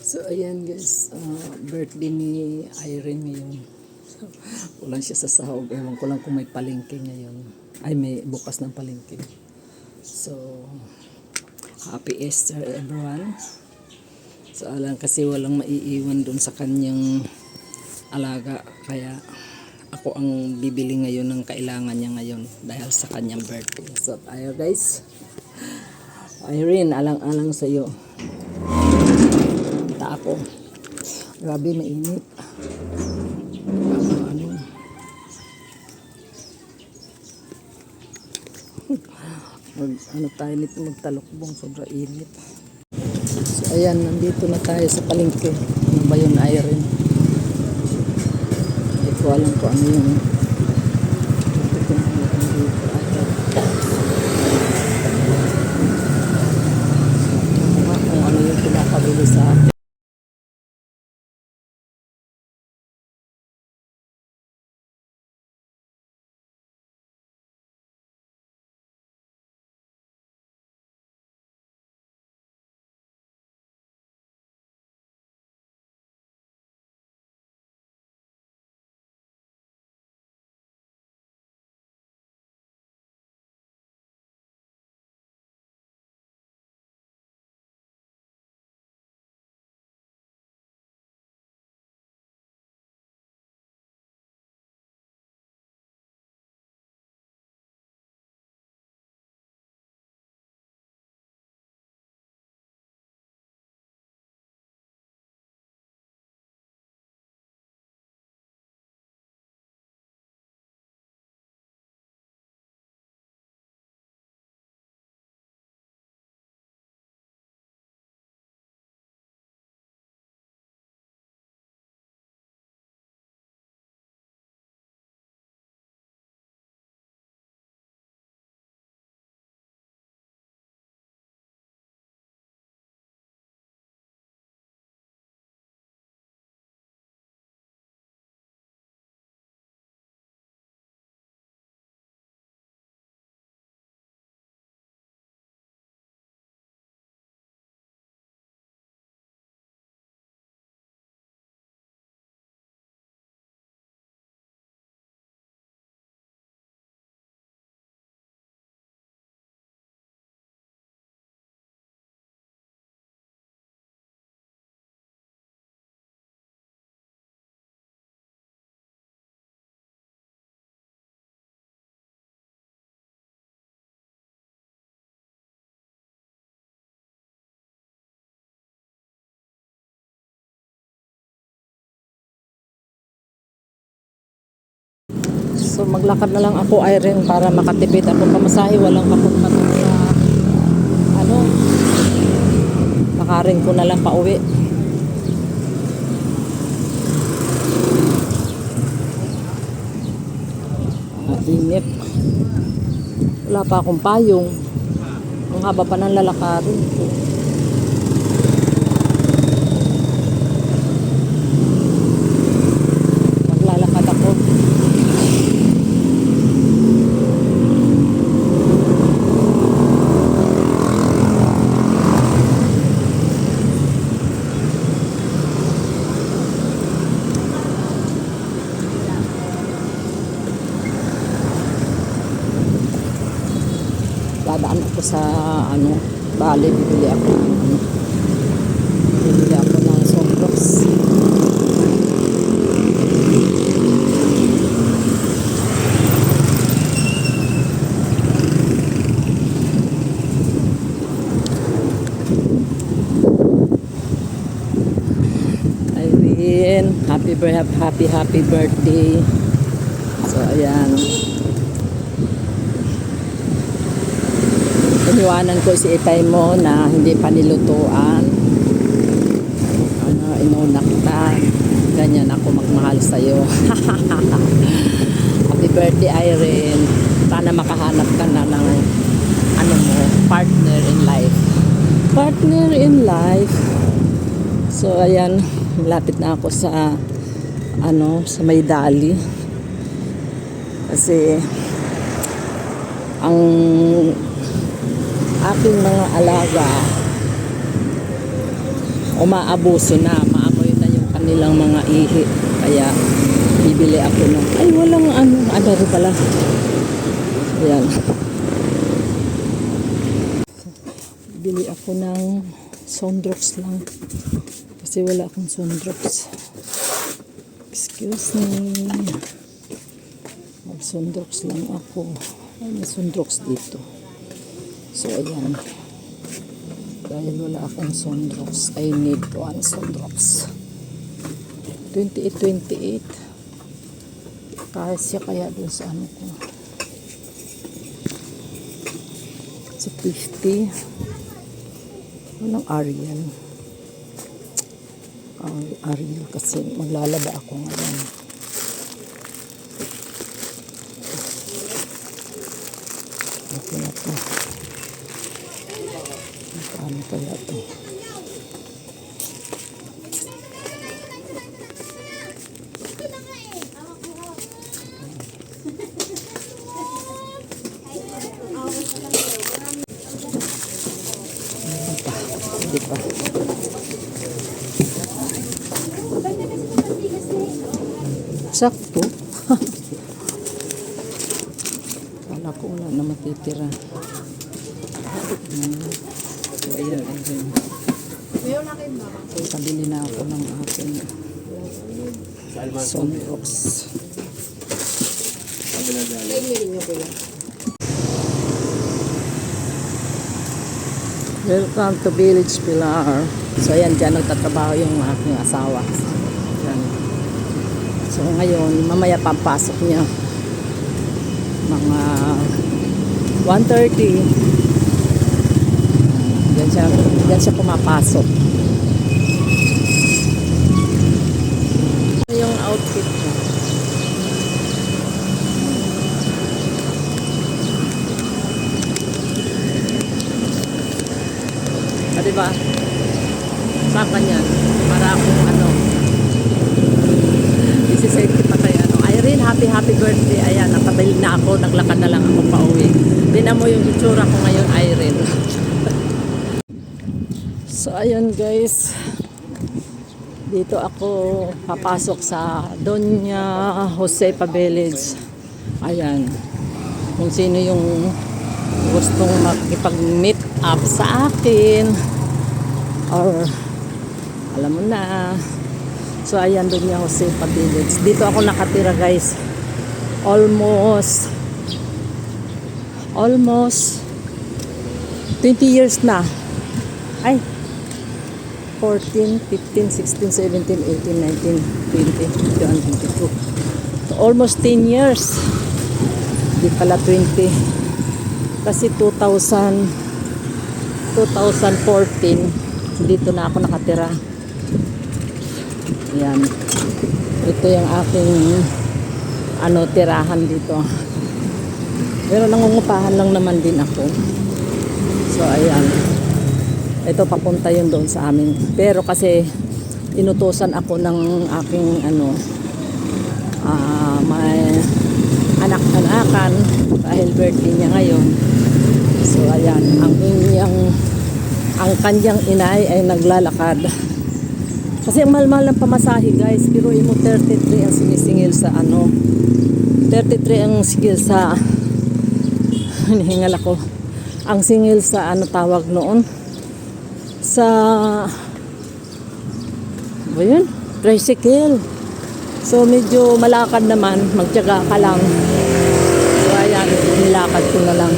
So ayan guys, birthday ni Irene ngayon. So, wala siya sa sahog. Ewan ko lang kung may palengke ngayon. Ay, may bukas ng palengke. So, happy Easter everyone. So alam kasi walang maiiwan dun sa kanyang alaga. Kaya ako ang bibili ngayon ng kailangan niya ngayon dahil sa kanyang birthday. So tayo guys. Irene, alang-alang sa iyo. Punta ako. Grabe, mainit. Ano tayo nito, magtalokbong, sobra init. So ayan, nandito na tayo sa palengke. Ano ba yun, Irene? Hindi ko alam kung ano yung kung ano yung pinapabili sa akin. So maglakad na lang ako, Irene, para makatipid ako pamasahe. Walang papunta dun sa ano, nakarin ko na lang pauwi. Inip. Wala pa akong payong. Ang haba pa ng lalakarin ko. Maglalakad ako. Dadaan ako sa ano, Bali, bibili ako ng ano, bibili ako ng Sunblox. Irene, happy birthday. So ayan, iniwanan ko si itay mo na hindi pa nilutuan. Ano, inunak ta. Ganyan ako magmahal sa'yo. Happy birthday, Irene. Sana makahanap ka na ng ano mo, partner in life. Partner in life. So, ayan, malapit na ako sa ano, sa Maydali. Kasi ang aking mga alaga umaabuso na, maamoy na yung kanilang mga ihi. Kaya bibili ako ng, ay walang ano rin pala. Ayan. Bili ako ng Sondrox lang. Kasi wala akong Sondrox. Excuse me. Mag-Sondrox lang ako. Ay, may Sondrox dito. So, ayan. Dahil wala akong Sondrox, I need one Sondrox. 28. Kasi kaya dun sa ano ko. Sa 50. Walang Ariel. Ariel kasi maglalaba ako ngayon. Okay na to. Ano kaya to? Hindi pa. Sakto. Wala ko wala na matitira. So, ayan. So, kabili na ako ng aking Sondrox. Welcome to Village Pilar. So, ayan, dyan nagtatrabaho yung aking asawa. Yan. So, ngayon, mamaya pampasok niya. Mga 1:30. Diyan siya pumapasok. Ito yung outfit niya. Diba? Saan yan? Para akong isisafety pa kay Irene, happy birthday. Ayan, nakabili na ako, naglakad na lang ako pa uwi. Tingnan mo yung itsura ko ngayon, Irene. So, ayun guys. Dito ako papasok sa Doña Josefa Village. Ayan. Kung sino yung gustong makipag-meet up sa akin. Or alam mo na. So ayan, doon niya Josefa Village. Dito ako nakatira guys. Almost 20 years na. Ay 14, 15, 16, 17, 18, 19, 20, 21, 22. So, almost 10 years. Di pala 20. Kasi 2014 dito na ako nakatira. Yan. Ito yung aking tirahan dito. Pero nangungupahan lang naman din ako. So ayan. Ito papunta yun doon sa amin. Pero kasi inutusan ako ng aking may anak-anakan dahil birthday niya ngayon. So ayan, ang kanyang inay ay naglalakad. Kasi ang mahal-mahal ng pamasahe guys, pero imo 33 ang sinisingil sa 33 ang singil sa hinihingal ako. Ang singil sa tawag noon sa yun? Tricycle. So medyo malakad naman, magtiyaga ka lang. So ayan, nilakad ko na lang.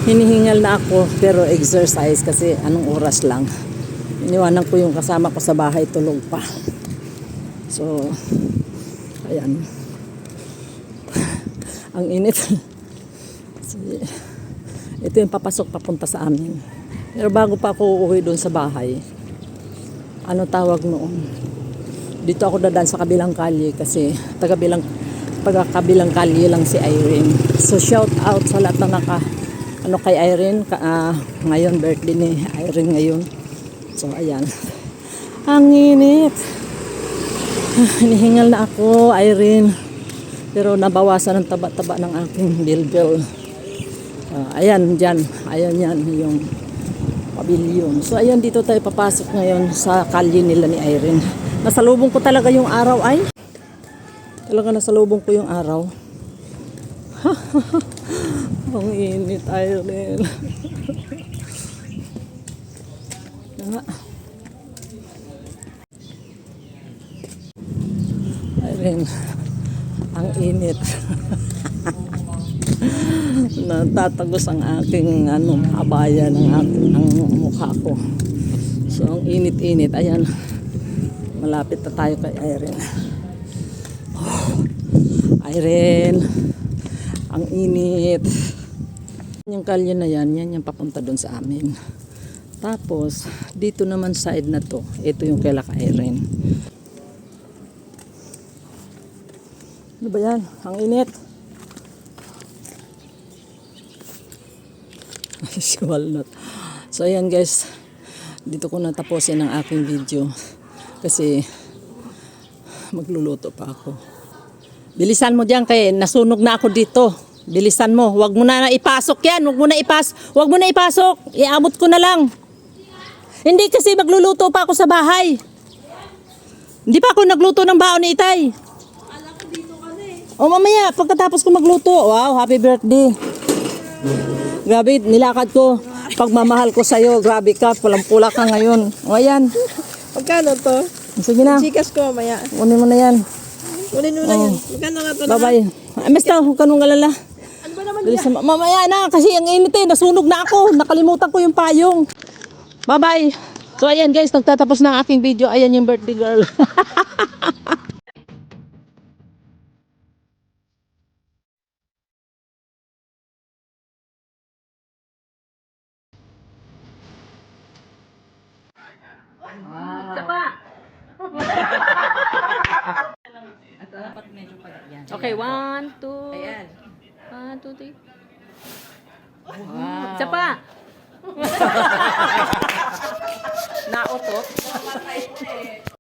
Hinihingal na ako pero exercise kasi anong oras lang. Iniwanan ko yung kasama ko sa bahay, tulog pa. So ayan. Ang init. Ito yung papasok papunta sa amin. Pero bago pa ako uuwi doon sa bahay, tawag noon? Dito ako dadaan sa kabilang kalye kasi kabilang kalye lang si Irene. So shout out sa lahat na kay Irene, ngayon birthday ni Irene ngayon. So ayan. Ang init. Hinihingal na ako, Irene. Pero nabawasan ng taba-taba ng aking bilbil. Ayan, dyan. Ayan yan yung Pavilion. So ayun, dito tayo papasok ngayon sa kalye nila ni Irene. Nasalubong ko talaga yung araw ay. Talaga nasalubong ko yung araw. Ang init, Irene. Nga. Irene, ang init. Natatagos ang aking abaya ng ang mukha ko. So ang init-init. Ayan, malapit na tayo kay Irene. Irene, ang init. Yung kalye na yan yung papunta doon sa amin. Tapos dito naman side na to, ito yung kay Irene. Ano ba yan? Ang init. Si Walnut. So ayan guys, dito ko natapusin ang aking video kasi magluluto pa ako. Bilisan mo diyan kay nasunog na ako dito. Bilisan mo, wag mo na ipasok yan, wag mo na ipasok. Iabot ko na lang. Hindi kasi magluluto pa ako sa bahay. Hindi pa ako nagluto ng baon ni Itay. Alam ko dito kasi. O mamaya pagkatapos ko magluto. Wow, happy birthday. Grabe, nilakad ko. Pagmamahal ko sa'yo, grabe ka, pulang-pula ka ngayon. O, ayan. Magkano to? Sige na. Chikas ko mamaya. Kunin mo na yan. Kunin mo na yun. Magkano nga to? Bye-bye. Basta, huwag ka nung galala. Ano ba naman Bilis na, mamaya na, kasi ang init eh. Nasunog na ako. Nakalimutan ko yung payong. Bye-bye. So, ayan guys, nagtatapos na ang aking video. Ayan yung birthday girl. Okay, 1, 2. Ayan. 1, 2, 3. Wow. Isa pa. Nautot.